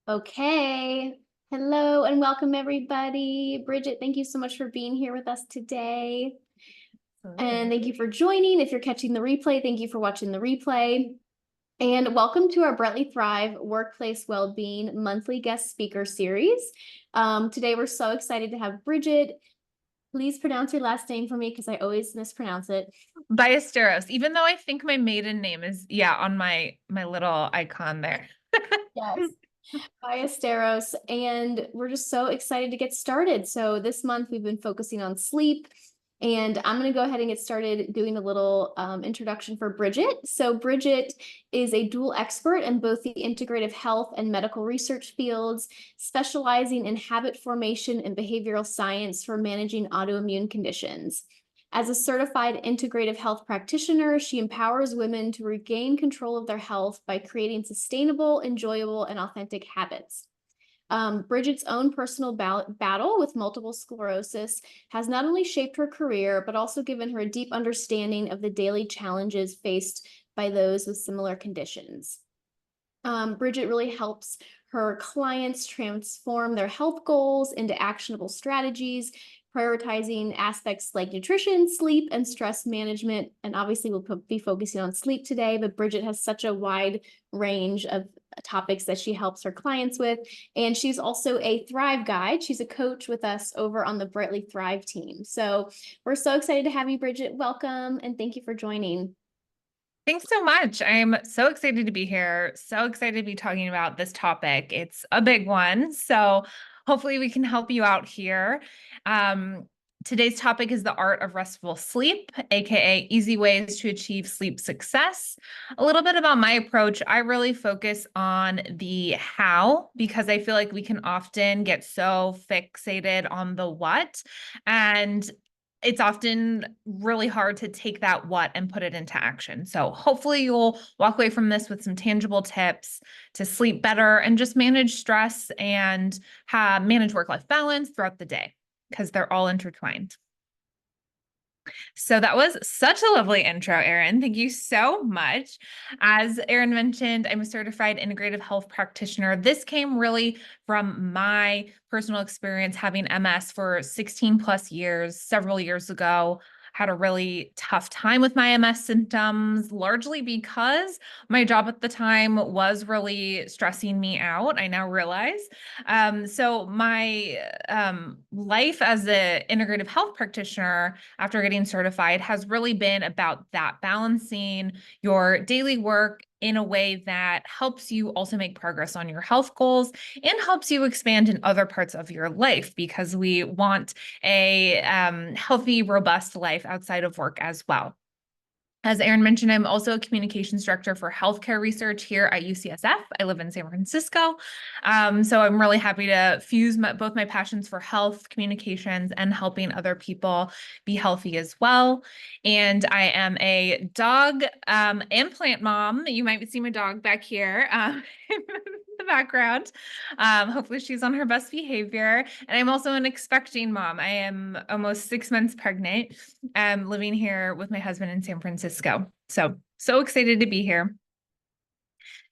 Okay. Hello and welcome everybody. Bridget, thank you so much for being here with us today. And thank you for joining. If you're catching the replay, thank you for watching the replay. And welcome to our Brightly Thrive Workplace Wellbeing monthly guest speaker series. Today we're so excited to have Bridget. Please pronounce your last name for me because I always mispronounce it. Ballesteros, even though I think my maiden name is, on my little icon there. Yes. Ballesteros, and we're just so excited to get started. So this month we've been focusing on sleep, and I'm going to go ahead and get started doing a little introduction for Bridget. So Bridget is a dual expert in both the integrative health and medical research fields, specializing in habit formation and behavioral science for managing autoimmune conditions. As a certified integrative health practitioner, she empowers women to regain control of their health by creating sustainable, enjoyable, and authentic habits. Bridget's own personal battle with multiple sclerosis has not only shaped her career, but also given her a deep understanding of the daily challenges faced by those with similar conditions. Bridget really helps her clients transform their health goals into actionable strategies, prioritizing aspects like nutrition, sleep, and stress management. And obviously, we'll be focusing on sleep today, but Bridget has such a wide range of topics that she helps her clients with. And she's also a Thrive Guide. She's a coach with us over on the Brightly Thrive team. So we're so excited to have you, Bridget. Welcome, and thank you for joining. Thanks so much. I'm so excited to be here. So excited to be talking about this topic. It's a big one. So hopefully we can help you out here. Today's topic is the art of restful sleep, aka easy ways to achieve sleep success. A little bit about my approach. I really focus on the how because I feel like we can often get so fixated on the what. And it's often really hard to take that what and put it into action. So hopefully you'll walk away from this with some tangible tips to sleep better and just manage stress and manage work-life balance throughout the day because they're all intertwined. So that was such a lovely intro, Erin. Thank you so much. As Erin mentioned, I'm a certified integrative health practitioner. This came really from my personal experience having MS for 16 plus years, several years ago. Had a really tough time with my MS symptoms, largely because my job at the time was really stressing me out. I now realize. So my life as an integrative health practitioner after getting certified has really been about that, balancing your daily work in a way that helps you also make progress on your health goals and helps you expand in other parts of your life because we want a healthy, robust life outside of work as well. As Erin mentioned, I'm also a communications director for healthcare research here at UCSF. I live in San Francisco. So I'm really happy to fuse both my passions for health, communications, and helping other people be healthy as well. And I am a dog and plant mom. You might see my dog back here in the background. Hopefully she's on her best behavior. And I'm also an expecting mom. I am almost 6 months pregnant, living here with my husband in San Francisco. So excited to be here.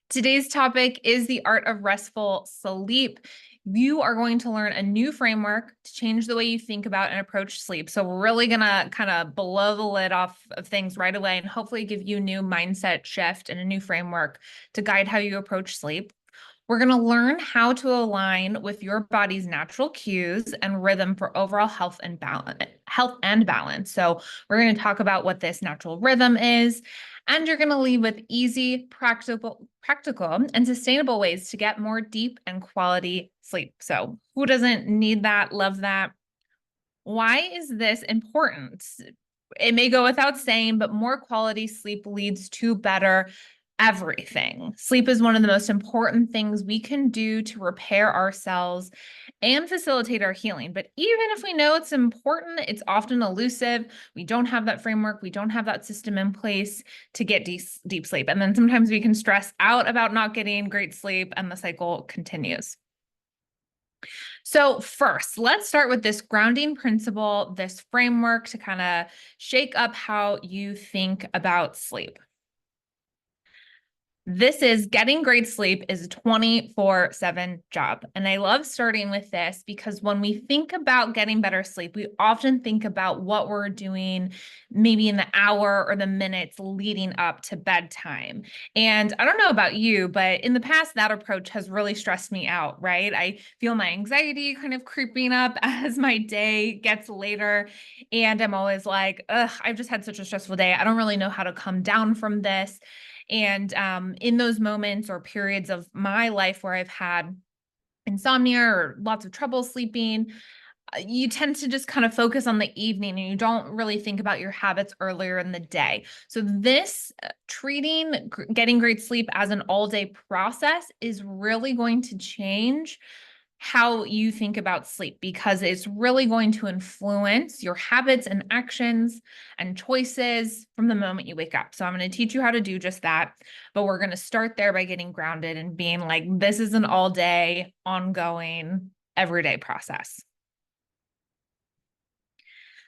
Today's topic is the art of restful sleep. You are going to learn a new framework to change the way you think about and approach sleep. So we're really going to kind of blow the lid off of things right away and hopefully give you a new mindset shift and a new framework to guide how you approach sleep. We're going to learn how to align with your body's natural cues and rhythm for overall health and balance. So we're going to talk about what this natural rhythm is, and you're going to leave with easy, practical, and sustainable ways to get more deep and quality sleep. So who doesn't need that, love that? Why is this important? It may go without saying, but more quality sleep leads to better everything. Sleep is one of the most important things we can do to repair ourselves and facilitate our healing. But even if we know it's important, it's often elusive. We don't have that framework. We don't have that system in place to get deep sleep. And then sometimes we can stress out about not getting great sleep and the cycle continues. So first, let's start with this grounding principle, this framework to kind of shake up how you think about sleep. This is getting great sleep is a 24/7 job. And I love starting with this because when we think about getting better sleep, we often think about what we're doing maybe in the hour or the minutes leading up to bedtime. And I don't know about you, but in the past, that approach has really stressed me out, right? I feel my anxiety kind of creeping up as my day gets later. And I'm always like, ugh, I've just had such a stressful day. I don't really know how to come down from this. And in those moments or periods of my life where I've had insomnia or lots of trouble sleeping, you tend to just kind of focus on the evening and you don't really think about your habits earlier in the day. So, this treating getting great sleep as an all day process is really going to change how you think about sleep because it's really going to influence your habits and actions and choices from the moment you wake up. So, I'm going to teach you how to do just that. But we're going to start there by getting grounded and being like, this is an all day, ongoing, everyday process.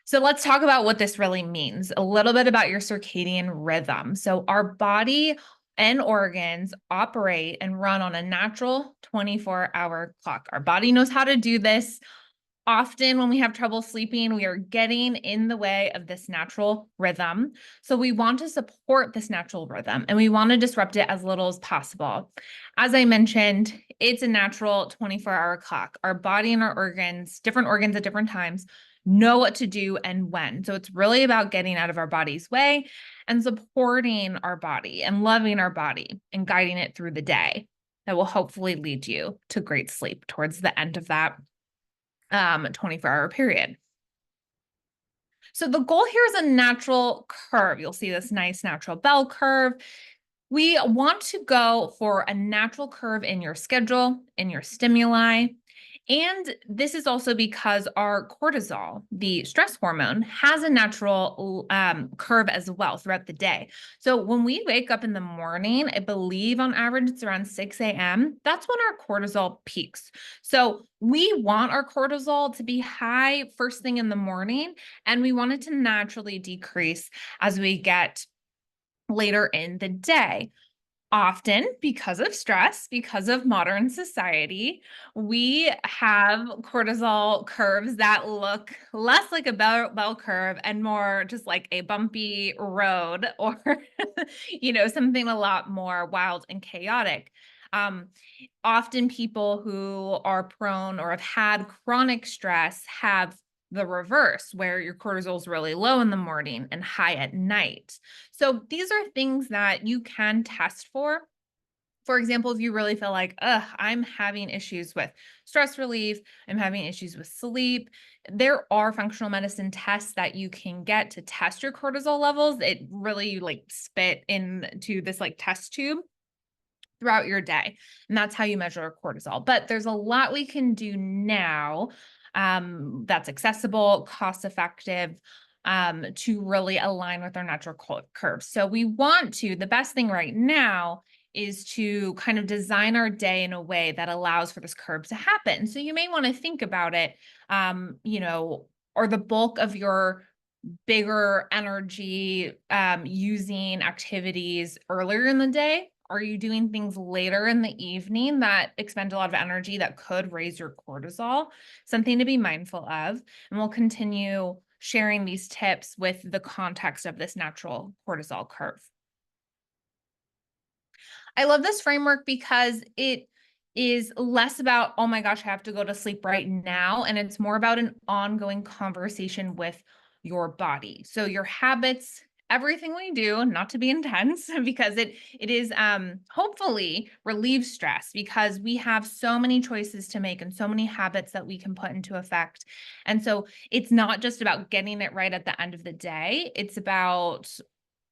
So let's talk about what this really means. A little bit about your circadian rhythm. So our body and organs operate and run on a natural 24-hour clock. Our body knows how to do this. Often, when we have trouble sleeping, we are getting in the way of this natural rhythm. So, we want to support this natural rhythm and we want to disrupt it as little as possible. As I mentioned, it's a natural 24-hour clock. Our body and our organs, different organs at different times, know what to do and when. So, it's really about getting out of our body's way and supporting our body and loving our body and guiding it through the day. That will hopefully lead you to great sleep towards the end of that 24-hour period. So the goal here is a natural curve. You'll see this nice natural bell curve. We want to go for a natural curve in your schedule, in your stimuli. And this is also because our cortisol, the stress hormone, has a natural curve as well throughout the day. So when we wake up in the morning, I believe on average it's around 6 a.m., that's when our cortisol peaks. So we want our cortisol to be high first thing in the morning, and we want it to naturally decrease as we get later in the day. Often, because of stress, because of modern society, we have cortisol curves that look less like a bell curve and more just like a bumpy road or, something a lot more wild and chaotic. Um, Often people who are prone or have had chronic stress have the reverse, where your cortisol is really low in the morning and high at night. So these are things that you can test for. For example, if you really feel like, I'm having issues with stress relief, I'm having issues with sleep, there are functional medicine tests that you can get to test your cortisol levels. It really like spit into this like test tube throughout your day. And that's how you measure cortisol. But there's a lot we can do now that's accessible, cost effective, to really align with our natural curves. So the best thing right now is to kind of design our day in a way that allows for this curve to happen. So you may want to think about it, or the bulk of your bigger energy using activities earlier in the day? Are you doing things later in the evening that expend a lot of energy that could raise your cortisol? Something to be mindful of. And we'll continue sharing these tips with the context of this natural cortisol curve. I love this framework because it is less about, oh my gosh, I have to go to sleep right now. And it's more about an ongoing conversation with your body. So your habits, everything we do, not to be intense, because it is hopefully relieves stress because we have so many choices to make and so many habits that we can put into effect. And so it's not just about getting it right at the end of the day. It's about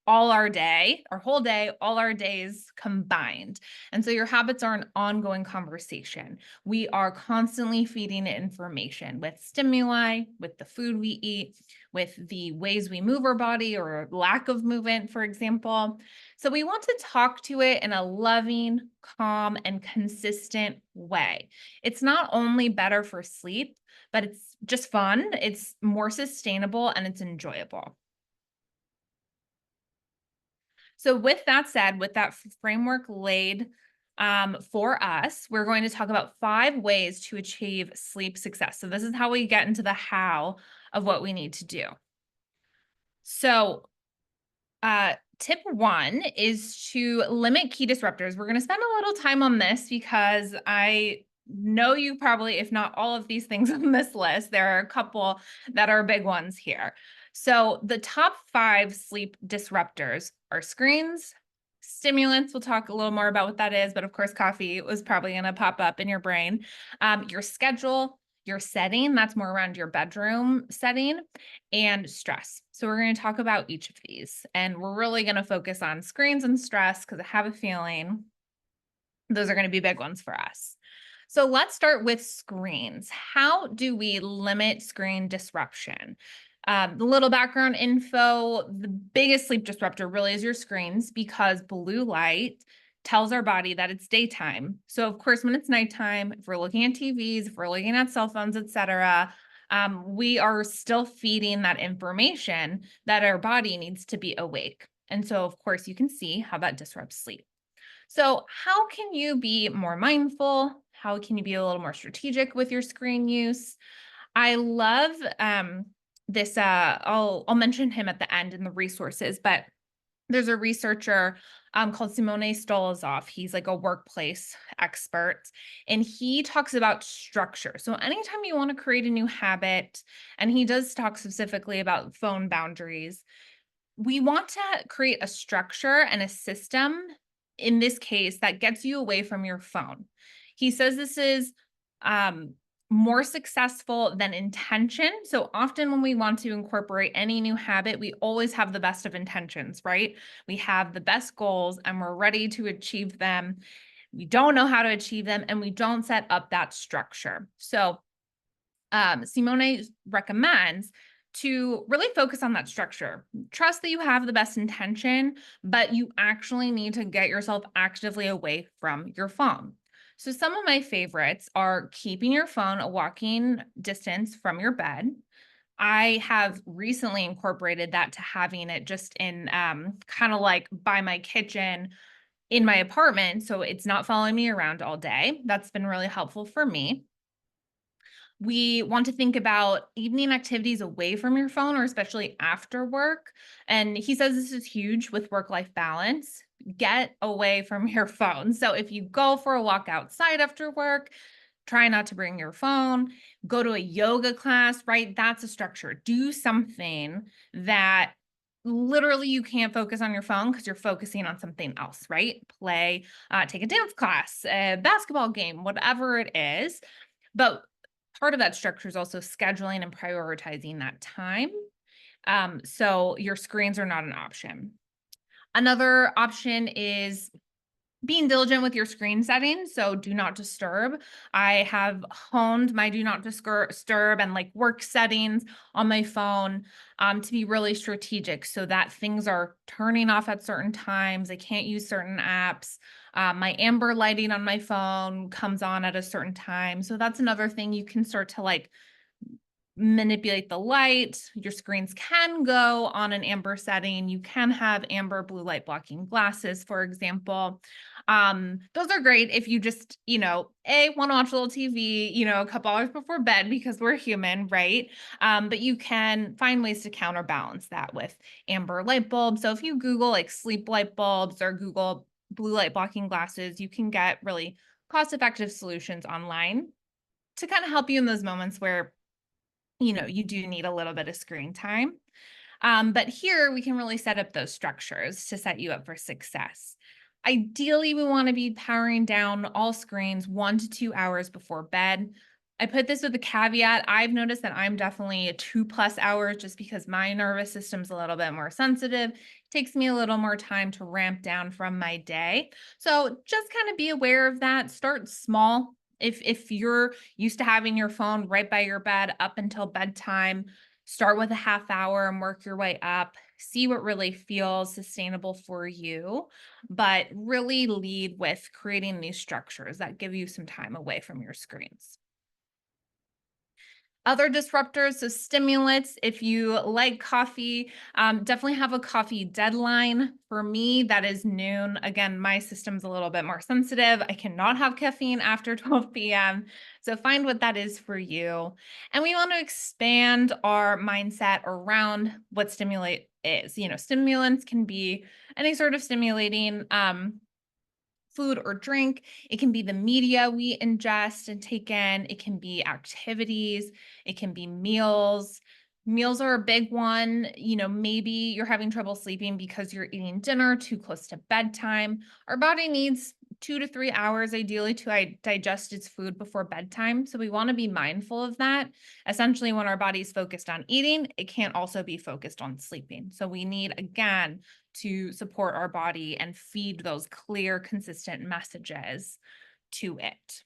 all our day, our whole day, all our days combined. And so your habits are an ongoing conversation. We are constantly feeding it information with stimuli, with the food we eat, with the ways we move our body or lack of movement, for example. So we want to talk to it in a loving, calm, and consistent way. It's not only better for sleep, but it's just fun, it's more sustainable, and it's enjoyable. So with that said, with that framework laid for us, we're going to talk about 5 ways to achieve sleep success. So this is how we get into the how of what we need to do. So tip 1 is to limit key disruptors. We're going to spend a little time on this because I know you probably, if not all of these things on this list, there are a couple that are big ones here. So the top 5 sleep disruptors are screens, stimulants. We'll talk a little more about what that is, but of course, coffee was probably going to pop up in your brain. Your schedule, your setting, that's more around your bedroom setting, and stress. So we're going to talk about each of these, and we're really going to focus on screens and stress because I have a feeling those are going to be big ones for us. So let's start with screens. How do we limit screen disruption? The little background info, the biggest sleep disruptor really is your screens because blue light tells our body that it's daytime. So of course, when it's nighttime, if we're looking at TVs, if we're looking at cell phones, etc., we are still feeding that information that our body needs to be awake. And so of course, you can see how that disrupts sleep. So, how can you be more mindful? How can you be a little more strategic with your screen use? I love this. I'll mention him at the end in the resources, but there's a researcher called Simone Stolozov. He's like a workplace expert, and he talks about structure. So anytime you want to create a new habit, and he does talk specifically about phone boundaries, we want to create a structure and a system, in this case, that gets you away from your phone. He says this is um, more successful than intention. So often when we want to incorporate any new habit, we always have the best of intentions, right? We have the best goals and we're ready to achieve them. We don't know how to achieve them and we don't set up that structure. So Simone recommends to really focus on that structure. Trust that you have the best intention, but you actually need to get yourself actively away from your phone. So some of my favorites are keeping your phone a walking distance from your bed. I have recently incorporated that to having it just in kind of like by my kitchen in my apartment. So it's not following me around all day. That's been really helpful for me. We want to think about evening activities away from your phone or especially after work. And he says this is huge with work-life balance. Get away from your phone. So if you go for a walk outside after work, try not to bring your phone, go to a yoga class, right? That's a structure. Do something that literally you can't focus on your phone because you're focusing on something else, right? Play, take a dance class, a basketball game, whatever it is. But part of that structure is also scheduling and prioritizing that time. So your screens are not an option. Another option is being diligent with your screen settings. So do not disturb. I have honed my do not disturb and like work settings on my phone to be really strategic so that things are turning off at certain times. I can't use certain apps. My amber lighting on my phone comes on at a certain time. So that's another thing you can start to like manipulate the light. Your screens can go on an amber setting. You can have amber blue light blocking glasses, for example. Those are great if you just, want to watch a little TV, a couple hours before bed because we're human, right? But you can find ways to counterbalance that with amber light bulbs. So if you Google like sleep light bulbs or Google blue light blocking glasses, you can get really cost-effective solutions online to kind of help you in those moments where you do need a little bit of screen time. But here we can really set up those structures to set you up for success. Ideally, we want to be powering down all screens 1 to 2 hours before bed. I put this with a caveat. I've noticed that I'm definitely 2+ hours just because my nervous system's a little bit more sensitive. It takes me a little more time to ramp down from my day. So just kind of be aware of that. Start small. If you're used to having your phone right by your bed up until bedtime, start with a half hour and work your way up. See what really feels sustainable for you, but really lead with creating these structures that give you some time away from your screens. Other disruptors, so stimulants, if you like coffee, definitely have a coffee deadline. For me, that is noon. Again, my system's a little bit more sensitive. I cannot have caffeine after 12 p.m. So find what that is for you. And we want to expand our mindset around what stimulate is. Stimulants can be any sort of stimulating food or drink. It can be the media we ingest and take in. It can be activities. It can be meals. Meals are a big one. Maybe you're having trouble sleeping because you're eating dinner too close to bedtime. Our body needs 2 to 3 hours ideally to digest its food before bedtime. So we want to be mindful of that. Essentially, when our body's focused on eating, it can't also be focused on sleeping. So we need, again, to support our body and feed those clear, consistent messages to it.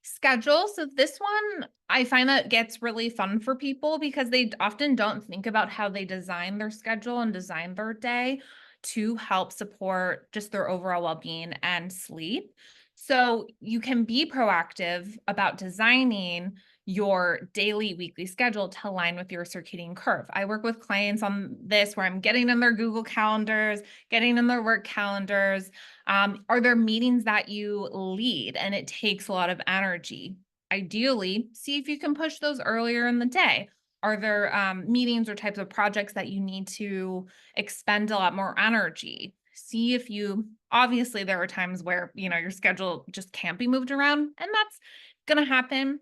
Schedule. So this one, I find that gets really fun for people because they often don't think about how they design their schedule and design their day to help support just their overall well-being and sleep. So you can be proactive about designing your daily, weekly schedule to align with your circadian curve. I work with clients on this where I'm getting in their Google calendars, getting in their work calendars. Are there meetings that you lead and it takes a lot of energy? Ideally, see if you can push those earlier in the day. Are there meetings or types of projects that you need to expend a lot more energy? See if obviously, there are times where, your schedule just can't be moved around, and that's going to happen.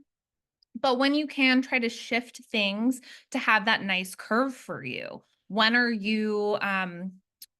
But when you can, try to shift things to have that nice curve for you. When are you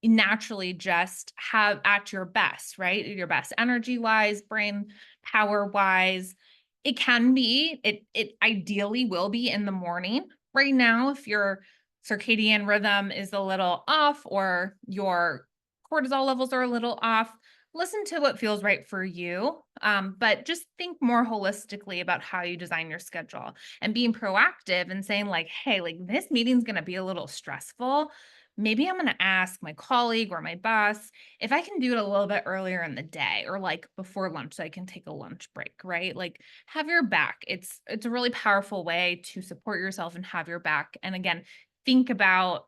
naturally just have at your best, right? Your best energy wise, brain power wise. It ideally will be in the morning. Right now, if your circadian rhythm is a little off or your cortisol levels are a little off, listen to what feels right for you. But just think more holistically about how you design your schedule and being proactive and saying, like, hey, like this meeting's going to be a little stressful. Maybe I'm going to ask my colleague or my boss if I can do it a little bit earlier in the day or like before lunch so I can take a lunch break, right? Like have your back. It's a really powerful way to support yourself and have your back. And again, think about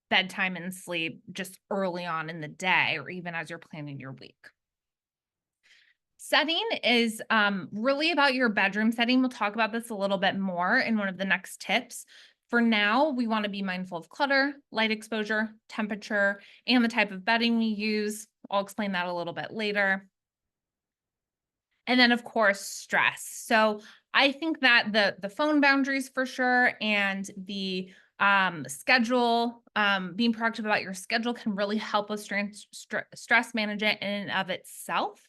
bedtime and sleep just early on in the day or even as you're planning your week. Setting is really about your bedroom setting. We'll talk about this a little bit more in one of the next tips. For now, we want to be mindful of clutter, light exposure, temperature, and the type of bedding we use. I'll explain that a little bit later. And then, of course, stress. So I think that the phone boundaries for sure and the schedule, being proactive about your schedule can really help with stress management in and of itself.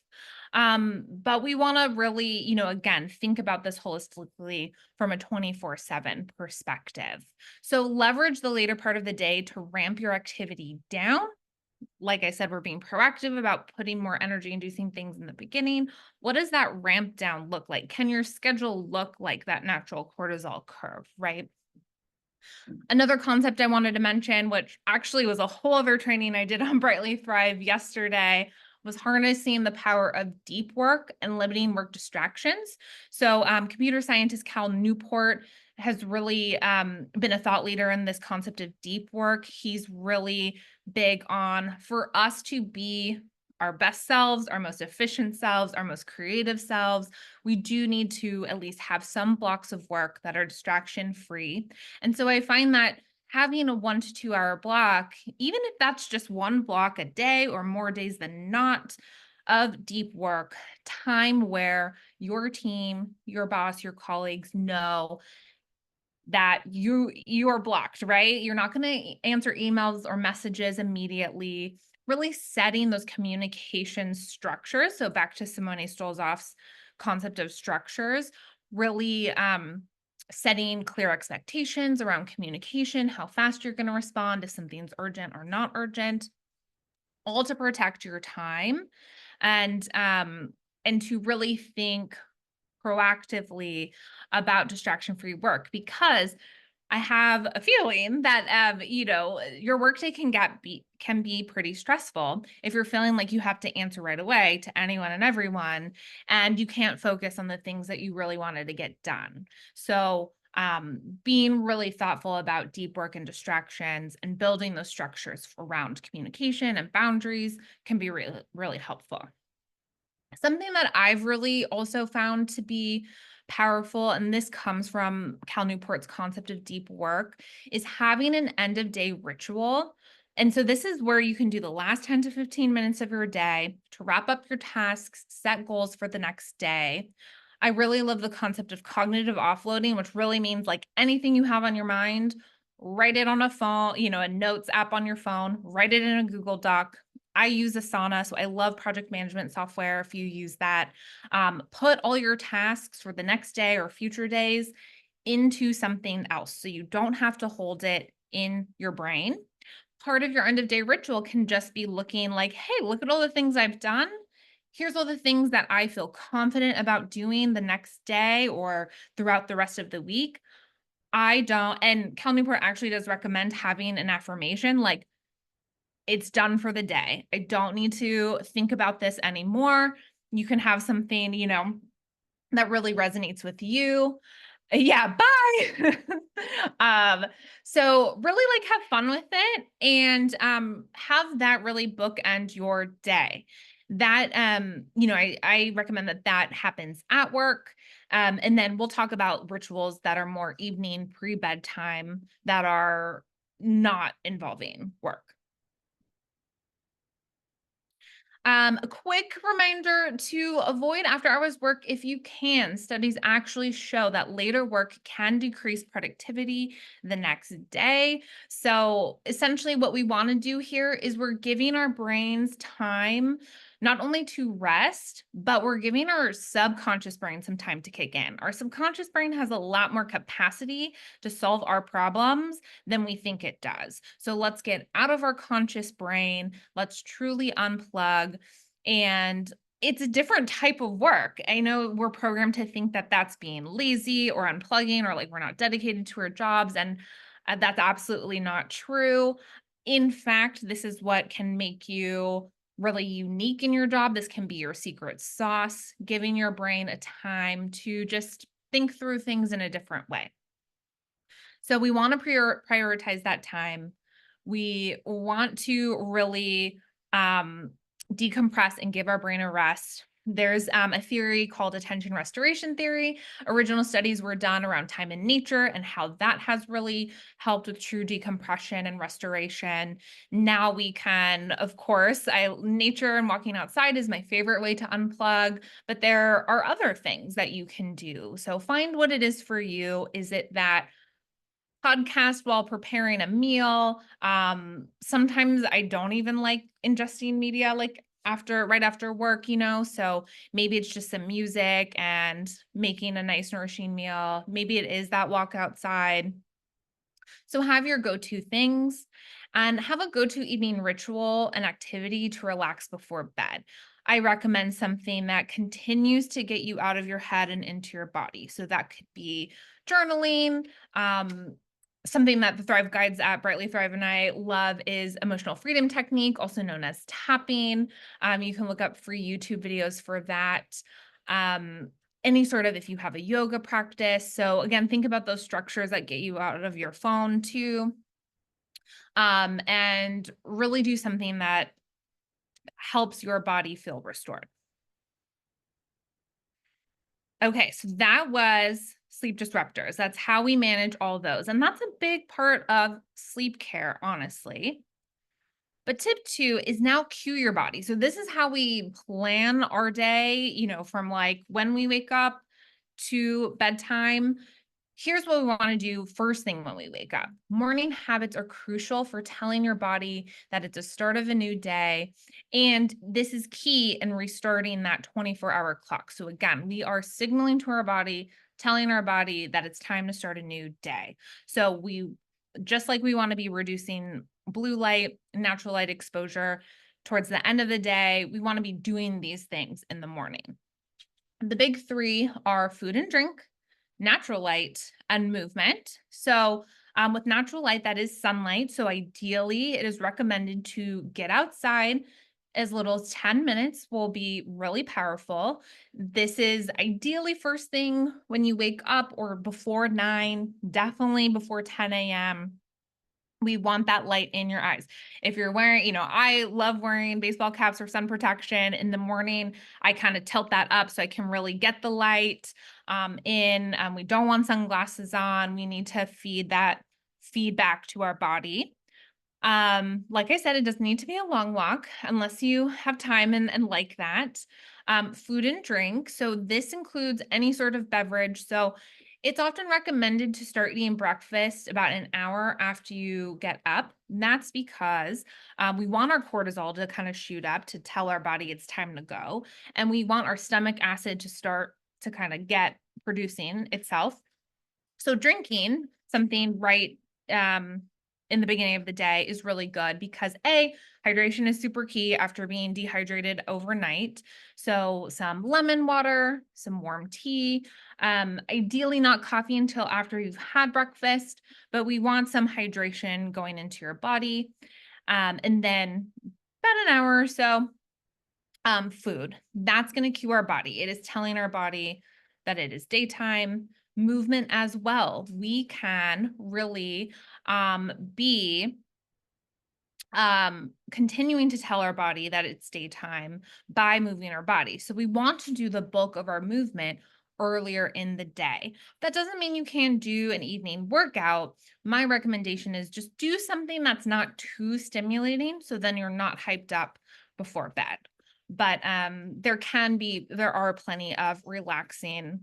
But we want to really, again, think about this holistically from a 24/7 perspective. So leverage the later part of the day to ramp your activity down. Like I said, we're being proactive about putting more energy inducing things in the beginning. What does that ramp down look like? Can your schedule look like that natural cortisol curve, right? Another concept I wanted to mention, which actually was a whole other training I did on Brightly Thrive yesterday, was harnessing the power of deep work and limiting work distractions. So, computer scientist Cal Newport has really been a thought leader in this concept of deep work. He's really big on for us to be our best selves, our most efficient selves, our most creative selves. We do need to at least have some blocks of work that are distraction free. And so I find that having a 1 to 2 hour block, even if that's just one block a day or more days than not of deep work, time where your team, your boss, your colleagues know that you are blocked, right? You're not going to answer emails or messages immediately. Really setting those communication structures. So back to Simone Stolzoff's concept of structures, really setting clear expectations around communication, how fast you're going to respond if something's urgent or not urgent, all to protect your time and to really think proactively about distraction free work because I have a feeling that your workday can be pretty stressful if you're feeling like you have to answer right away to anyone and everyone, and you can't focus on the things that you really wanted to get done. So, being really thoughtful about deep work and distractions and building those structures around communication and boundaries can be really, really helpful. Something that I've really also found to be powerful, and this comes from Cal Newport's concept of deep work, is having an end of day ritual. And so this is where you can do the last 10 to 15 minutes of your day to wrap up your tasks, set goals for the next day. I really love the concept of cognitive offloading, which really means like anything you have on your mind, write it on a phone, a notes app on your phone, write it in a Google Doc. I use Asana, so I love project management software if you use that. Put all your tasks for the next day or future days into something else so you don't have to hold it in your brain. Part of your end of day ritual can just be looking like, hey, look at all the things I've done. Here's all the things that I feel confident about doing the next day or throughout the rest of the week. I don't, and Cal Newport actually does recommend having an affirmation like, it's done for the day. I don't need to think about this anymore. You can have something, that really resonates with you. Yeah, bye. So really like have fun with it and have that really bookend your day. That I recommend that happens at work. And then we'll talk about rituals that are more evening pre-bedtime that are not involving work. A quick reminder to avoid after hours work if you can. Studies actually show that later work can decrease productivity the next day. So, essentially, what we want to do here is we're giving our brains time not only to rest, but we're giving our subconscious brain some time to kick in. Our subconscious brain has a lot more capacity to solve our problems than we think it does. So, let's get out of our conscious brain. Let's truly unplug and it's a different type of work. I know we're programmed to think that that's being lazy or unplugging or like we're not dedicated to our jobs. And that's absolutely not true. In fact, this is what can make you really unique in your job. This can be your secret sauce, giving your brain a time to just think through things in a different way. So we want to prioritize that time. We want to really um, decompress and give our brain a rest. There's a theory called attention restoration theory. Original studies were done around time in nature and how that has really helped with true decompression and restoration. Now we can, of course, nature and walking outside is my favorite way to unplug, but there are other things that you can do. So find what it is for you. Is it that podcast while preparing a meal? Sometimes I don't even like ingesting media like right after work, so maybe it's just some music and making a nice nourishing meal. Maybe it is that walk outside. So have your go-to things and have a go-to evening ritual and activity to relax before bed. I recommend something that continues to get you out of your head and into your body. So that could be journaling. Something that the Thrive Guides at Brightly Thrive and I love is emotional freedom technique, also known as tapping. You can look up free YouTube videos for that. Um, any sort of if you have a yoga practice. So again, think about those structures that get you out of your phone too. And really do something that helps your body feel restored. Okay, so that was sleep disruptors. That's how we manage all those. And that's a big part of sleep care, honestly. But tip two is now cue your body. So this is how we plan our day, from like when we wake up to bedtime. Here's what we want to do first thing when we wake up. Morning habits are crucial for telling your body that it's a start of a new day. And this is key in restarting that 24-hour clock. So, again, we are signaling to our body, telling our body that it's time to start a new day. So, just like we want to be reducing blue light, natural light exposure towards the end of the day, we want to be doing these things in the morning. The big three are food and drink, natural light, and movement. So With natural light, that is sunlight. So ideally, it is recommended to get outside. As little as 10 minutes will be really powerful. This is ideally first thing when you wake up or before 9, definitely before 10 a.m. We want that light in your eyes. If you're wearing, I love wearing baseball caps for sun protection in the morning. I kind of tilt that up so I can really get the light in. We don't want sunglasses on. We need to feed that feedback to our body. Like I said, it doesn't need to be a long walk unless you have time and like that. Food and drink. So this includes any sort of beverage. So it's often recommended to start eating breakfast about an hour after you get up. And that's because we want our cortisol to kind of shoot up to tell our body it's time to go. And we want our stomach acid to start to kind of get producing itself. So drinking something right in the beginning of the day is really good because hydration is super key after being dehydrated overnight. So some lemon water, some warm tea, ideally not coffee until after you've had breakfast, but we want some hydration going into your body. And then about an hour or so, food. That's going to cue our body. It is telling our body that it is daytime. Movement as well. We can really be continuing to tell our body that it's daytime by moving our body. So we want to do the bulk of our movement earlier in the day. That doesn't mean you can't do an evening workout. My recommendation is just do something that's not too stimulating so then you're not hyped up before bed. But there are plenty of relaxing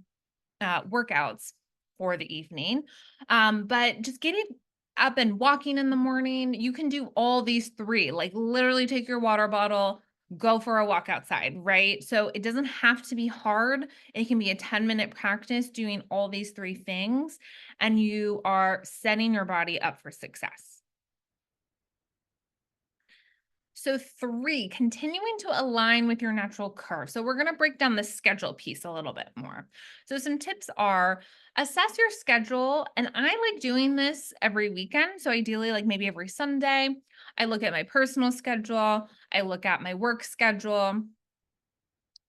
workouts for the evening. But just getting up and walking in the morning, you can do all these three, like literally take your water bottle, go for a walk outside, right? So it doesn't have to be hard. It can be a 10-minute practice doing all these three things, and you are setting your body up for success. So 3, continuing to align with your natural curve. So we're going to break down the schedule piece a little bit more. So some tips are assess your schedule. And I like doing this every weekend. So ideally, like maybe every Sunday, I look at my personal schedule. I look at my work schedule.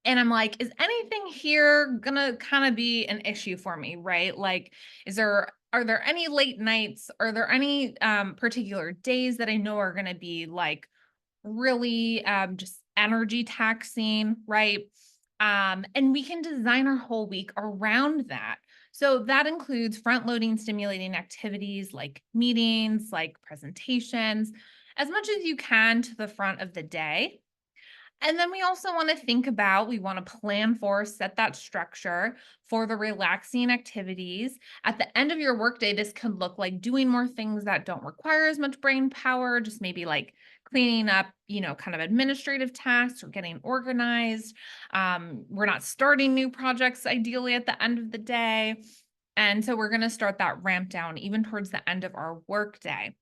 And I'm like, is anything here gonna kind of be an issue for me, right? Like, are there any late nights? Are there any particular days that I know are gonna be like really just energy taxing, right? And we can design our whole week around that. So that includes front loading stimulating activities like meetings, like presentations, as much as you can to the front of the day. And then we also want to think about, we want to plan for, set that structure for the relaxing activities. At the end of your workday, this could look like doing more things that don't require as much brain power, just maybe like cleaning up, kind of administrative tasks or getting organized. We're not starting new projects ideally at the end of the day. And so we're going to start that ramp down even towards the end of our workday.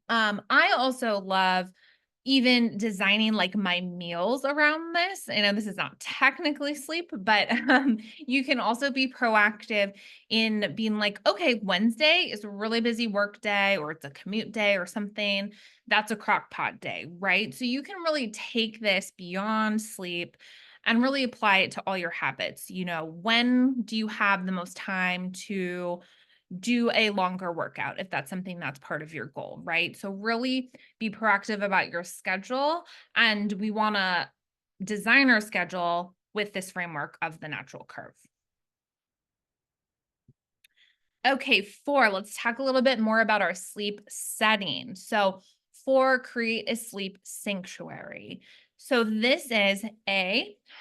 I also love even designing like my meals around this. I know this is not technically sleep, but you can also be proactive in being like, okay, Wednesday is a really busy work day or it's a commute day or something. That's a crock pot day, right? So you can really take this beyond sleep and really apply it to all your habits. When do you have the most time to do a longer workout if that's something that's part of your goal, right? So really be proactive about your schedule. And we want to design our schedule with this framework of the natural curve. Okay, 4, let's talk a little bit more about our sleep setting. So 4, create a sleep sanctuary. So this is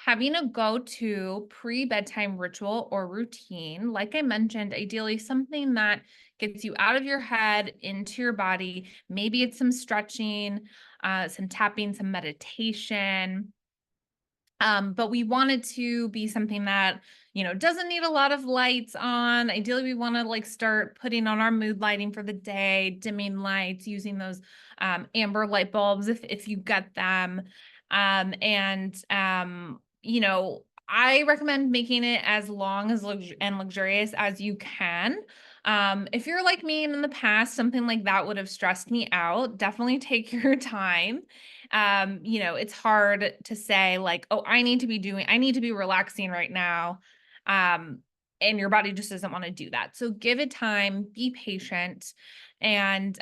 having a go-to pre-bedtime ritual or routine. Like I mentioned, ideally something that gets you out of your head into your body. Maybe it's some stretching, some tapping, some meditation. But we want it to be something that, doesn't need a lot of lights on. Ideally, we want to like start putting on our mood lighting for the day, dimming lights, using those amber light bulbs if you get them. I recommend making it as long as and luxurious as you can. If you're like me and in the past, something like that would have stressed me out. Definitely take your time. It's hard to say like, oh, I need to be relaxing right now. Um, and your body just doesn't want to do that. So give it time, be patient, and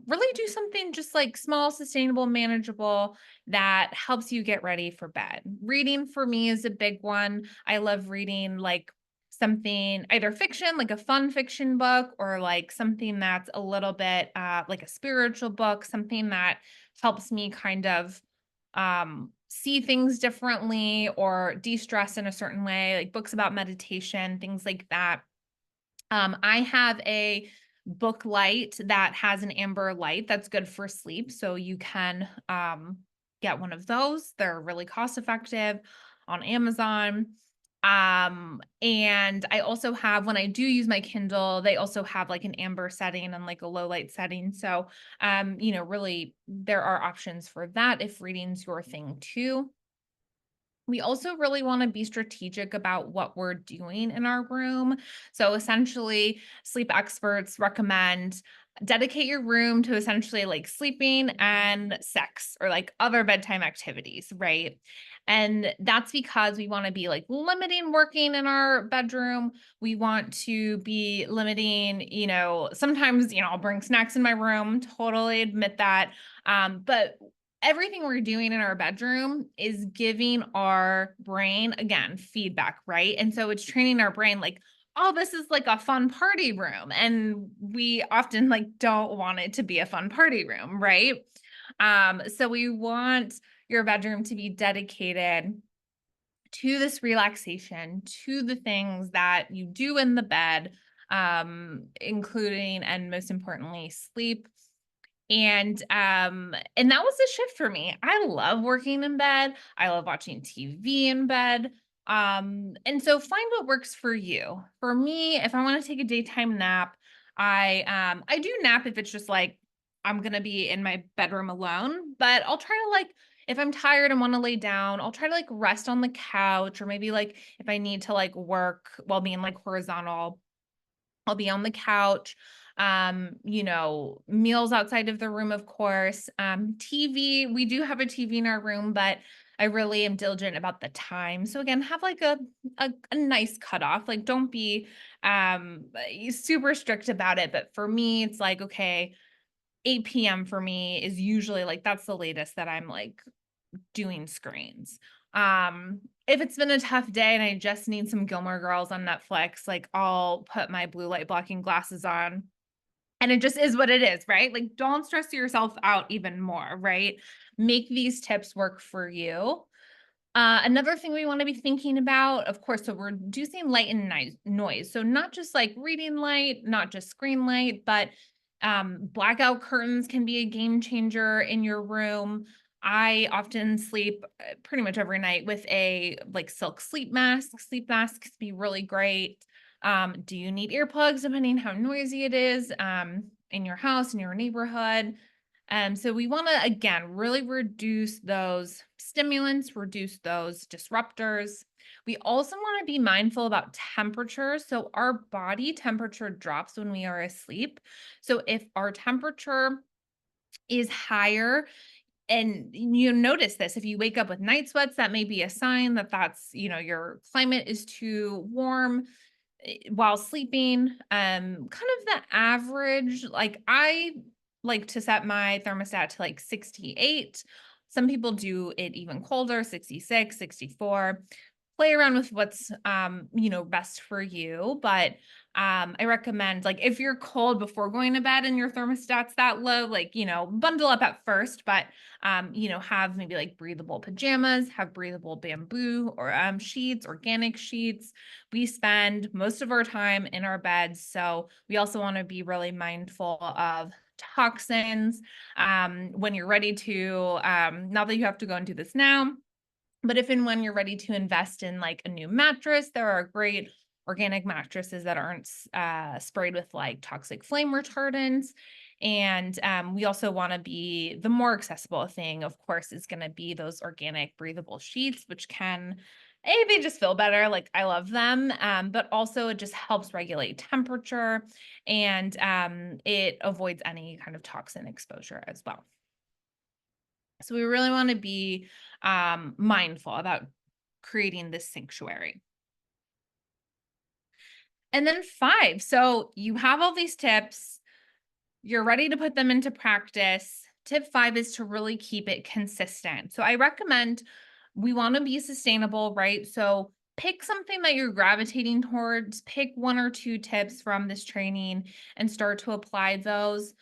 really do something just like small, sustainable, manageable that helps you get ready for bed. Reading for me is a big one. I love reading like something either fiction, like a fun fiction book, or like something that's a little bit like a spiritual book, something that helps me kind of see things differently or de-stress in a certain way, like books about meditation, things like that. I have a book light that has an amber light that's good for sleep. So you can get one of those. They're really cost effective on Amazon. And I also have, when I do use my Kindle, they also have like an amber setting and like a low light setting. So, really there are options for that if reading's your thing too. We also really want to be strategic about what we're doing in our room. So essentially, sleep experts recommend dedicate your room to essentially like sleeping and sex or like other bedtime activities, right? And that's because we want to be like limiting working in our bedroom. We want to be limiting, sometimes, I'll bring snacks in my room, totally admit that. But everything we're doing in our bedroom is giving our brain, again, feedback, right? And so it's training our brain like, oh, this is like a fun party room. And we often like don't want it to be a fun party room, right? So we want your bedroom to be dedicated to this relaxation, to the things that you do in the bed, including and most importantly, sleep. And that was a shift for me. I love working in bed. I love watching TV in bed. And so find what works for you. For me, if I want to take a daytime nap, I do nap if it's just like I'm gonna be in my bedroom alone, but I'll try to like if I'm tired and want to lay down, I'll try to like rest on the couch, or maybe like if I need to like work while being like horizontal, I'll be on the couch. Meals outside of the room, of course. TV, we do have a TV in our room, but I really am diligent about the time. So again, have like a nice cutoff. Like don't be super strict about it. But for me, it's like, okay, 8 p.m. for me is usually like that's the latest that I'm like doing screens. If it's been a tough day and I just need some Gilmore Girls on Netflix, like I'll put my blue light blocking glasses on and it just is what it is, right? Like don't stress yourself out even more, right? Make these tips work for you. Another thing we want to be thinking about, of course, so we're reducing light and noise. So not just like reading light, not just screen light, but blackout curtains can be a game changer in your room. I often sleep pretty much every night with a like silk sleep mask. Sleep masks be really great. Do you need earplugs depending how noisy it is in your house, in your neighborhood? So we want to, again, really reduce those stimulants, reduce those disruptors. We also want to be mindful about temperature. So our body temperature drops when we are asleep. So if our temperature is higher, and you notice this, if you wake up with night sweats, that may be a sign that your climate is too warm while sleeping. Kind of the average, like I like to set my thermostat to like 68. Some people do it even colder, 66, 64. Play around with what's best for you, but I recommend like if you're cold before going to bed and your thermostat's that low, like bundle up at first, but have maybe like breathable pajamas, have breathable bamboo or sheets, organic sheets. We spend most of our time in our beds, so we also want to be really mindful of toxins. When you're ready to, not that you have to go and do this now, but if and when you're ready to invest in like a new mattress, there are great organic mattresses that aren't sprayed with like toxic flame retardants. And we also want to be the more accessible thing, of course, is going to be those organic breathable sheets, which can They just feel better. Like I love them. But also it just helps regulate temperature and it avoids any kind of toxin exposure as well. So we really want to be mindful about creating this sanctuary. And then 5. So you have all these tips, you're ready to put them into practice. Tip 5 is to really keep it consistent. So I recommend we want to be sustainable, right? So pick something that you're gravitating towards, pick 1 or 2 tips from this training and start to apply those.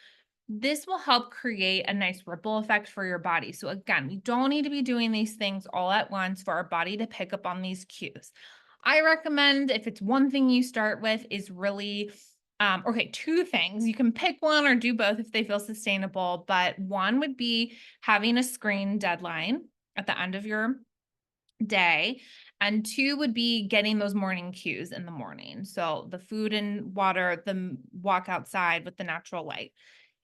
This will help create a nice ripple effect for your body. So again, we don't need to be doing these things all at once for our body to pick up on these cues. I recommend if it's one thing you start with is really, okay, 2 things. You can pick one or do both if they feel sustainable, but one would be having a screen deadline at the end of your day. And 2 would be getting those morning cues in the morning. So the food and water, the walk outside with the natural light.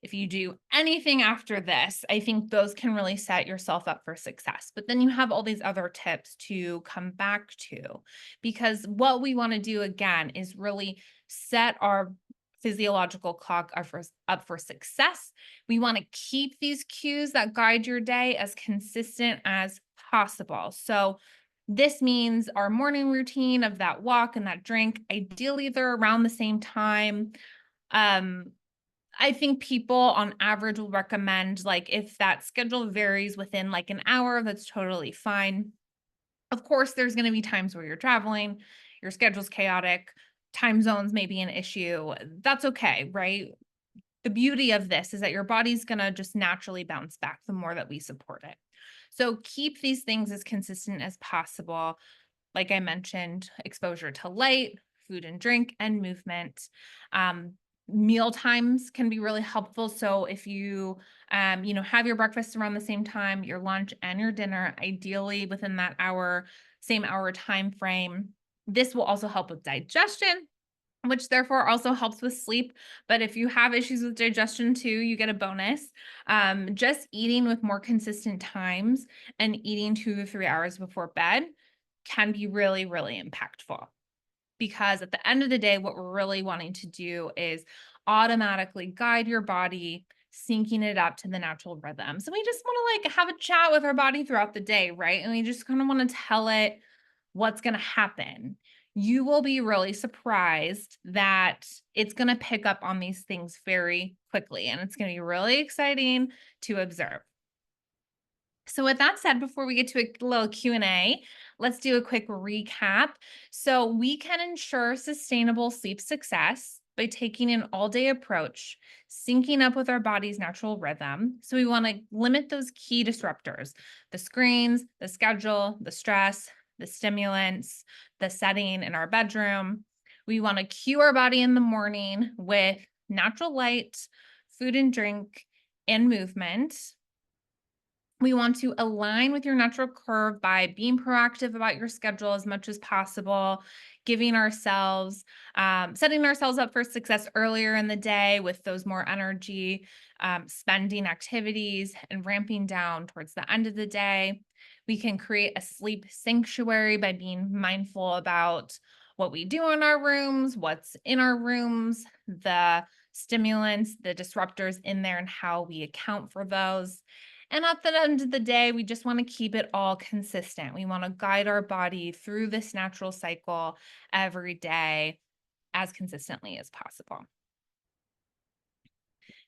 If you do anything after this, I think those can really set yourself up for success. But then you have all these other tips to come back to because what we want to do again is really set our physiological clock up for success. We want to keep these cues that guide your day as consistent as possible. So this means our morning routine of that walk and that drink, ideally they're around the same time. Um, I think people on average will recommend like if that schedule varies within like an hour, that's totally fine. Of course, there's going to be times where you're traveling, your schedule's chaotic, time zones may be an issue. That's okay, right? The beauty of this is that your body's going to just naturally bounce back the more that we support it. So keep these things as consistent as possible. Like I mentioned, exposure to light, food and drink, and movement. Um, Meal times can be really helpful. So if you, have your breakfast around the same time, your lunch and your dinner, ideally within that hour, same hour time frame. This will also help with digestion, which therefore also helps with sleep. But if you have issues with digestion too, you get a bonus. Just eating with more consistent times and eating 2 to 3 hours before bed can be really, really impactful. Because at the end of the day, what we're really wanting to do is automatically guide your body, syncing it up to the natural rhythm. So we just want to like have a chat with our body throughout the day, right? And we just kind of want to tell it what's going to happen. You will be really surprised that it's going to pick up on these things very quickly. And it's going to be really exciting to observe. So with that said, before we get to a little Q&A, let's do a quick recap. So we can ensure sustainable sleep success by taking an all-day approach, syncing up with our body's natural rhythm. So we want to limit those key disruptors, the screens, the schedule, the stress, the stimulants, the setting in our bedroom. We want to cue our body in the morning with natural light, food and drink, and movement. We want to align with your natural curve by being proactive about your schedule as much as possible, giving ourselves, setting ourselves up for success earlier in the day with those more energy, spending activities, and ramping down towards the end of the day. We can create a sleep sanctuary by being mindful about what we do in our rooms, what's in our rooms, the stimulants, the disruptors in there, and how we account for those. And at the end of the day, we just want to keep it all consistent. We want to guide our body through this natural cycle every day as consistently as possible.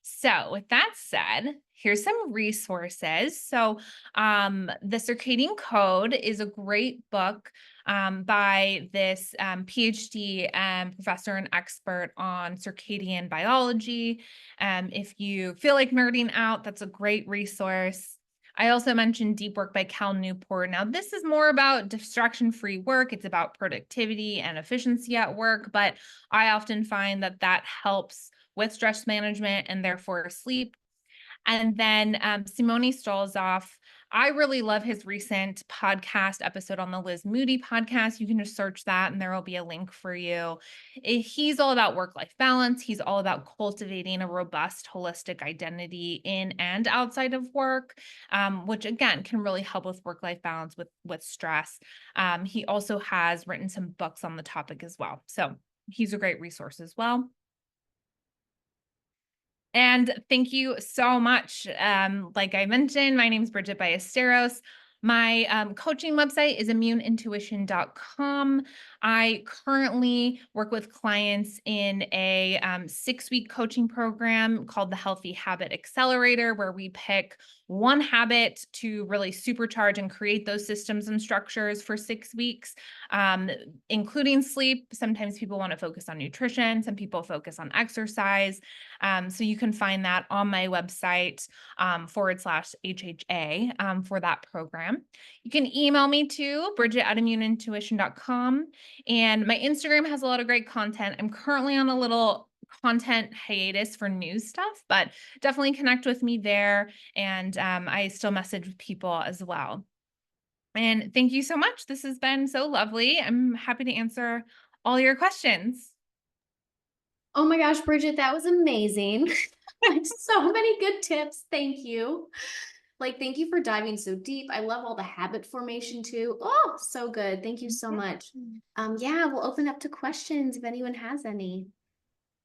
So, with that said, here's some resources. So, The Circadian Code is a great book by this PhD professor and expert on circadian biology. If you feel like nerding out, that's a great resource. I also mentioned Deep Work by Cal Newport. Now, this is more about distraction-free work. It's about productivity and efficiency at work, but I often find that that helps with stress management and therefore sleep. And then Simone Stolzoff I really love his recent podcast episode on the Liz Moody podcast. You can just search that and there will be a link for you. He's all about work-life balance. He's all about cultivating a robust, holistic identity in and outside of work, which again can really help with work-life balance with stress. He also has written some books on the topic as well. So he's a great resource as well. And thank you so much. Like I mentioned, my name is Bridget Ballesteros. My coaching website is immuneintuition.com. I currently work with clients in a 6-week coaching program called the Healthy Habit Accelerator, where we pick one habit to really supercharge and create those systems and structures for 6 weeks, um, including sleep. Sometimes people want to focus on nutrition, some people focus on exercise. So you can find that on my website /HHA for that program. You can email me to Bridget@immuneintuition.com. And my Instagram has a lot of great content. I'm currently on a little content hiatus for news stuff, but definitely connect with me there. And I still message with people as well. And thank you so much. This has been so lovely. I'm happy to answer all your questions. Oh my gosh, Bridget, that was amazing. Like so many good tips. Thank you. Like, thank you for diving so deep. I love all the habit formation too. Oh, so good. Thank you so much. Yeah, we'll open up to questions if anyone has any.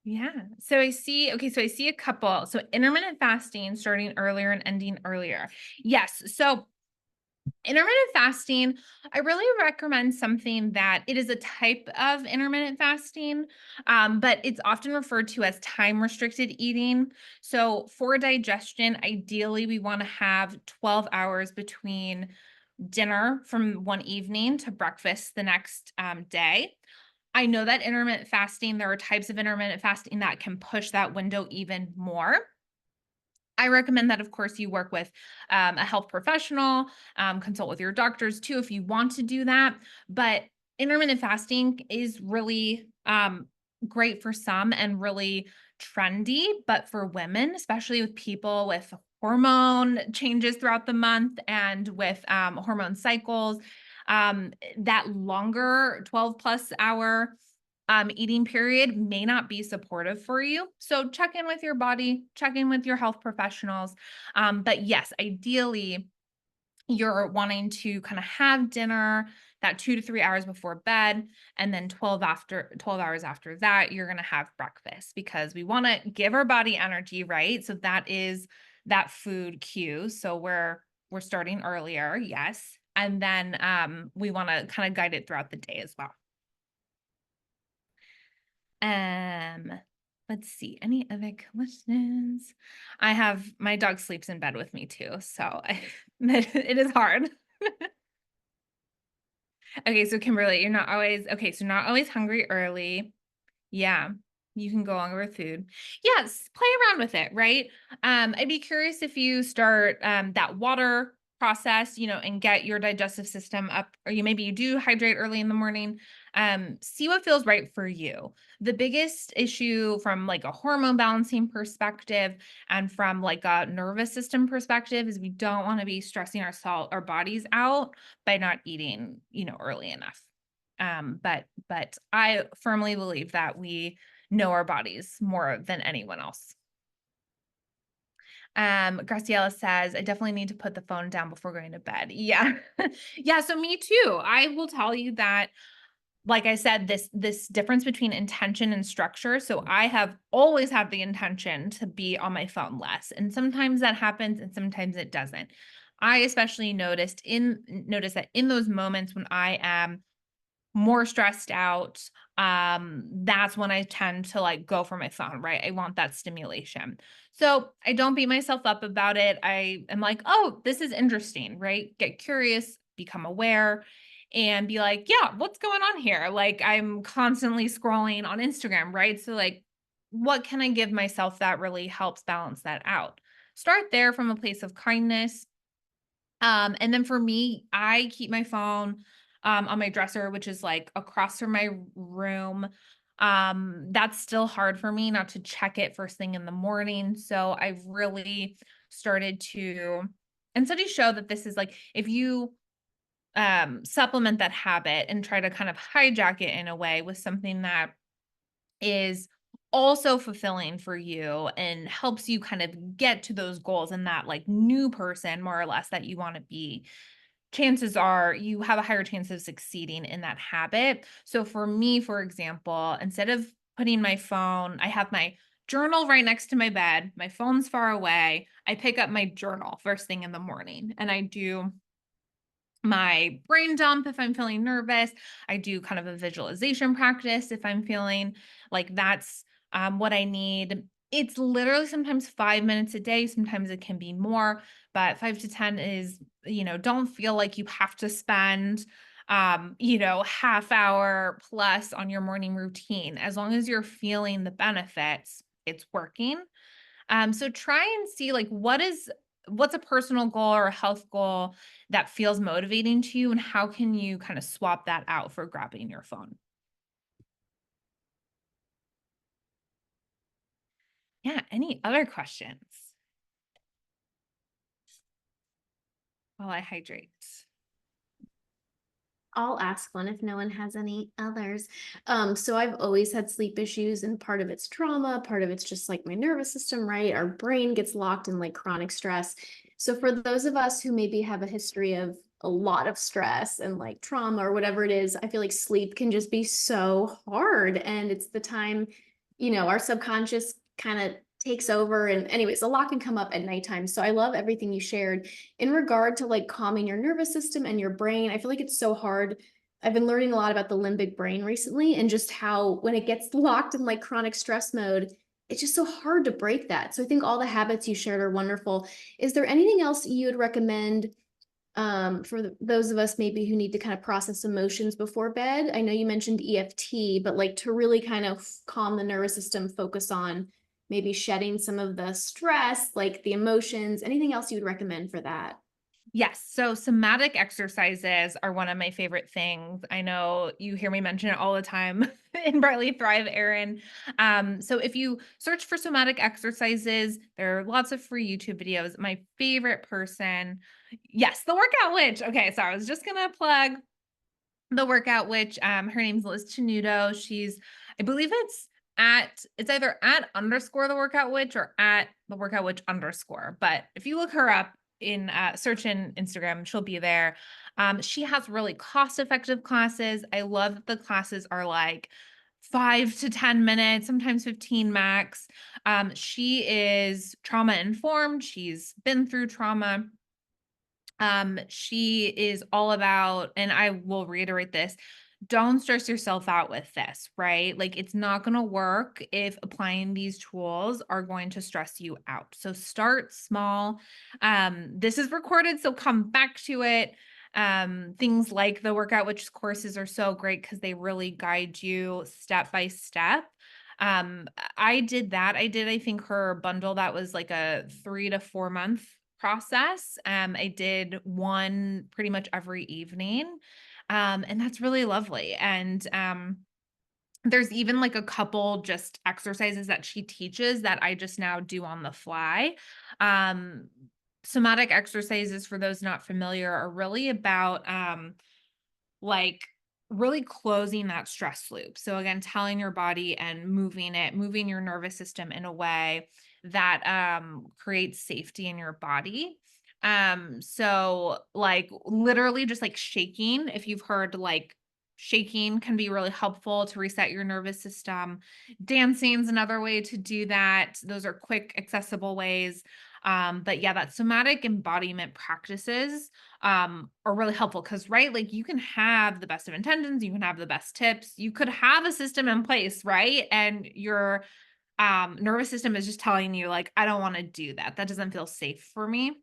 Yeah. So I see a couple. So intermittent fasting starting earlier and ending earlier. Yes. So intermittent fasting, I really recommend something that it is a type of intermittent fasting, but it's often referred to as time restricted eating. So for digestion, ideally, we want to have 12 hours between dinner from one evening to breakfast the next day. I know that intermittent fasting, there are types of intermittent fasting that can push that window even more. I recommend that, of course, you work with a health professional, consult with your doctors too if you want to do that. But intermittent fasting is really great for some and really trendy, but for women, especially with people with hormone changes throughout the month and with hormone cycles, that longer 12 plus hour eating period may not be supportive for you. So check in with your body, check in with your health professionals. But yes, ideally, you're wanting to kind of have dinner that 2 to 3 hours before bed, and then 12 hours after that, you're going to have breakfast because we want to give our body energy, right? So that is that food cue. So we're starting earlier, yes. And then we want to kind of guide it throughout the day as well. Um, let's see. Any other questions? I have my dog sleeps in bed with me too, so it is hard. Okay, so Kimberly, you're not always okay, so not always hungry early. Yeah, you can go longer with food. Yes, play around with it, right? I'd be curious if you start that water process, and get your digestive system up, or maybe you do hydrate early in the morning. See what feels right for you. The biggest issue from like a hormone balancing perspective and from like a nervous system perspective is we don't want to be stressing our bodies out by not eating, early enough. But I firmly believe that we know our bodies more than anyone else. Graciela says, I definitely need to put the phone down before going to bed. Yeah. Yeah. So me too. I will tell you that, like I said, this difference between intention and structure. So I have always had the intention to be on my phone less. And sometimes that happens and sometimes it doesn't. I especially notice that in those moments when I am more stressed out, that's when I tend to like go for my phone, right? I want that stimulation. So I don't beat myself up about it. I am like, oh, this is interesting, right? Get curious, become aware, and be like, yeah, what's going on here? Like I'm constantly scrolling on Instagram, right? So like, what can I give myself that really helps balance that out? Start there from a place of kindness, and then for me, I keep my phone on my dresser, which is like across from my room. That's still hard for me not to check it first thing in the morning. So I've really started to, And studies show that this is like, if you supplement that habit and try to kind of hijack it in a way with something that is also fulfilling for you and helps you kind of get to those goals and that like new person more or less that you want to be, chances are you have a higher chance of succeeding in that habit. So for me, for example, instead of putting my phone, I have my journal right next to my bed, my phone's far away. I pick up my journal first thing in the morning and I do my brain dump if I'm feeling nervous. I do kind of a visualization practice if I'm feeling like that's what I need. It's literally sometimes 5 minutes a day. Sometimes it can be more, but 5 to 10 is, don't feel like you have to spend, half hour plus on your morning routine. As long as you're feeling the benefits, it's working. So try and see like what's a personal goal or a health goal that feels motivating to you and how can you kind of swap that out for grabbing your phone. Yeah, any other questions while I hydrate? I'll ask one if no one has any others. So I've always had sleep issues, and part of it's trauma, part of it's just like my nervous system, right? Our brain gets locked in like chronic stress. So for those of us who maybe have a history of a lot of stress and like trauma or whatever it is, I feel like sleep can just be so hard. And it's the time, our subconscious kind of takes over. And anyways, a lot can come up at nighttime. So I love everything you shared in regard to like calming your nervous system and your brain. I feel like it's so hard. I've been learning a lot about the limbic brain recently and just how when it gets locked in like chronic stress mode, it's just so hard to break that. So I think all the habits you shared are wonderful. Is there anything else you would recommend for those of us maybe who need to kind of process emotions before bed? I know you mentioned EFT, but like to really kind of calm the nervous system, focus on maybe shedding some of the stress, like the emotions, anything else you would recommend for that? Yes. So somatic exercises are one of my favorite things. I know you hear me mention it all the time in Brightly Thrive, Erin. So if you search for somatic exercises, there are lots of free YouTube videos. My favorite person, yes, the workout witch. Okay, so I was just gonna plug the workout witch. Her name's Liz Tenuto. I believe it's either at underscore the workout witch or at the workout witch underscore. But if you look her up in search in Instagram, she'll be there. She has really cost-effective classes. I love that the classes are like 5 to 10 minutes, sometimes 15 max. She is trauma informed. She's been through trauma. She is all about, and I will reiterate this, don't stress yourself out with this, right? Like it's not going to work if applying these tools are going to stress you out. So start small. This is recorded, so come back to it. Things like the workout witch courses are so great because they really guide you step by step. I did that. I think her bundle that was like a 3 to 4 month process. I did one pretty much every evening. And that's really lovely. And there's even like a couple just exercises that she teaches that I just now do on the fly. Um, Somatic exercises, for those not familiar, are really about like really closing that stress loop. So again, telling your body and moving your nervous system in a way that creates safety in your body. So like literally just like shaking, if you've heard like shaking can be really helpful to reset your nervous system. Dancing is another way to do that. Those are quick, accessible ways. But yeah, that somatic embodiment practices are really helpful because, right, like you can have the best of intentions, you can have the best tips, you could have a system in place, right? And your nervous system is just telling you, like, I don't want to do that. That doesn't feel safe for me.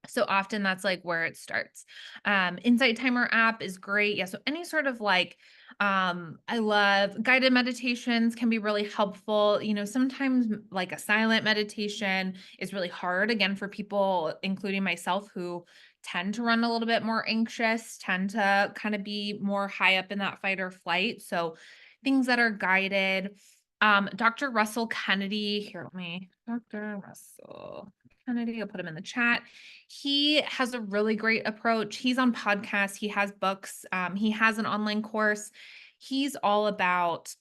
So often that's like where it starts. Insight Timer app is great. Yeah. So any sort of like, I love guided meditations can be really helpful. Sometimes like a silent meditation is really hard again for people, including myself, who tend to run a little bit more anxious, tend to kind of be more high up in that fight or flight. So things that are guided. Dr. Russell Kennedy, here, let me, Dr. Russell Kennedy. I'll put him in the chat. He has a really great approach. He's on podcasts. He has books. He has an online course. He's all about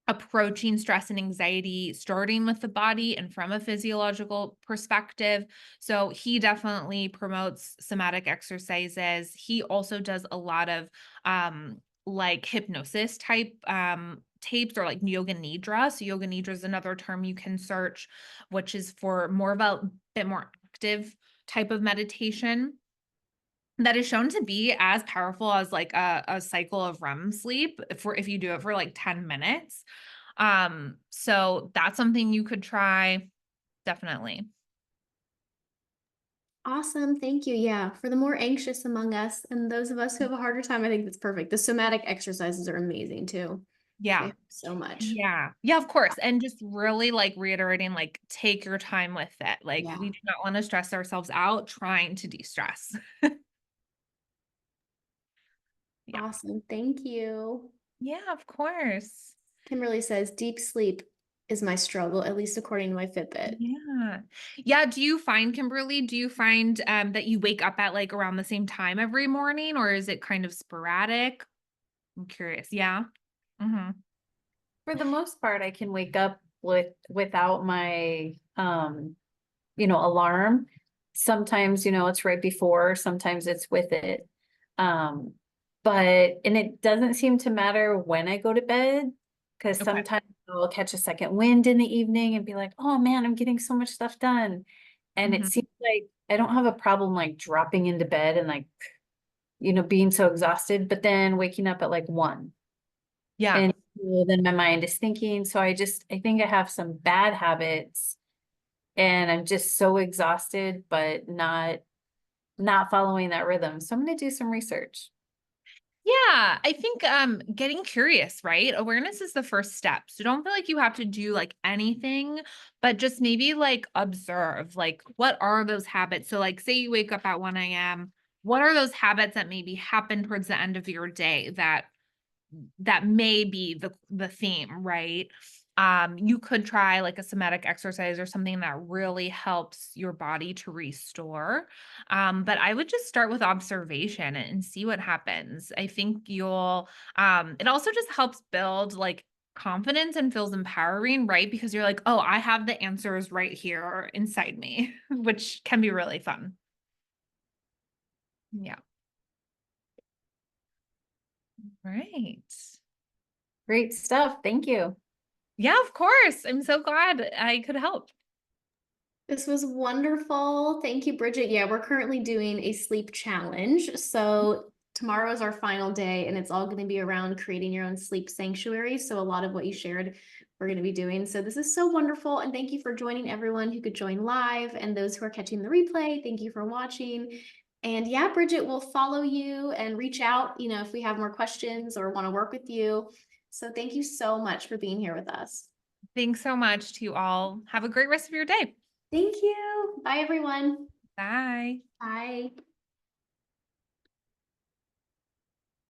approaching stress and anxiety, starting with the body and from a physiological perspective. So he definitely promotes somatic exercises. He also does a lot of like hypnosis type tapes or like yoga nidra. So yoga nidra is another term you can search, which is for more of a bit more active type of meditation that is shown to be as powerful as like a cycle of REM sleep if you do it for like 10 minutes. So that's something you could try. Definitely. Awesome. Thank you. Yeah. For the more anxious among us and those of us who have a harder time, I think that's perfect. The somatic exercises are amazing too. They Yeah. help so much. Yeah. Yeah, of course. And just really like reiterating, like, take your time with it. Like, Yeah. we do not want to stress ourselves out trying to de-stress. Yeah. Awesome. Thank you. Yeah, of course. Kimberly says deep sleep is my struggle, at least according to my Fitbit. Yeah. Yeah. Do you find, Kimberly, do you find that you wake up at like around the same time every morning, or is it kind of sporadic? I'm curious. Yeah. Mm-hmm. For the most part, I can wake up without my alarm. Sometimes, it's right before, sometimes it's with it. Um, and it doesn't seem to matter when I go to bed, because Okay. sometimes I'll catch a second wind in the evening and be like, oh man, I'm getting so much stuff done. And it Mhm. seems like I don't have a problem like dropping into bed and like, being so exhausted, but then waking up at like 1. Yeah. And then my mind is thinking. So I think I have some bad habits and I'm just so exhausted, but not following that rhythm. So I'm going to do some research. Yeah, I think getting curious, right? Awareness is the first step. So don't feel like you have to do like anything, but just maybe like observe like what are those habits? So like say you wake up at 1 a.m. What are those habits that maybe happen towards the end of your day that may be the theme, right? You could try like a somatic exercise or something that really helps your body to restore. But I would just start with observation and see what happens. I think it also just helps build like confidence and feels empowering, right? Because you're like, oh, I have the answers right here inside me, which can be really fun. Yeah. Right. Great stuff. Thank you. Yeah, of course. I'm so glad I could help. This was wonderful. Thank you, Bridget. Yeah, we're currently doing a sleep challenge. So tomorrow is our final day, and it's all going to be around creating your own sleep sanctuary. So a lot of what you shared, we're going to be doing. So this is so wonderful. And thank you for joining everyone who could join live and those who are catching the replay. Thank you for watching. And yeah, Bridget, we'll follow you and reach out, if we have more questions or want to work with you. So thank you so much for being here with us. Thanks so much to you all. Have a great rest of your day. Thank you. Bye, everyone. Bye. Bye.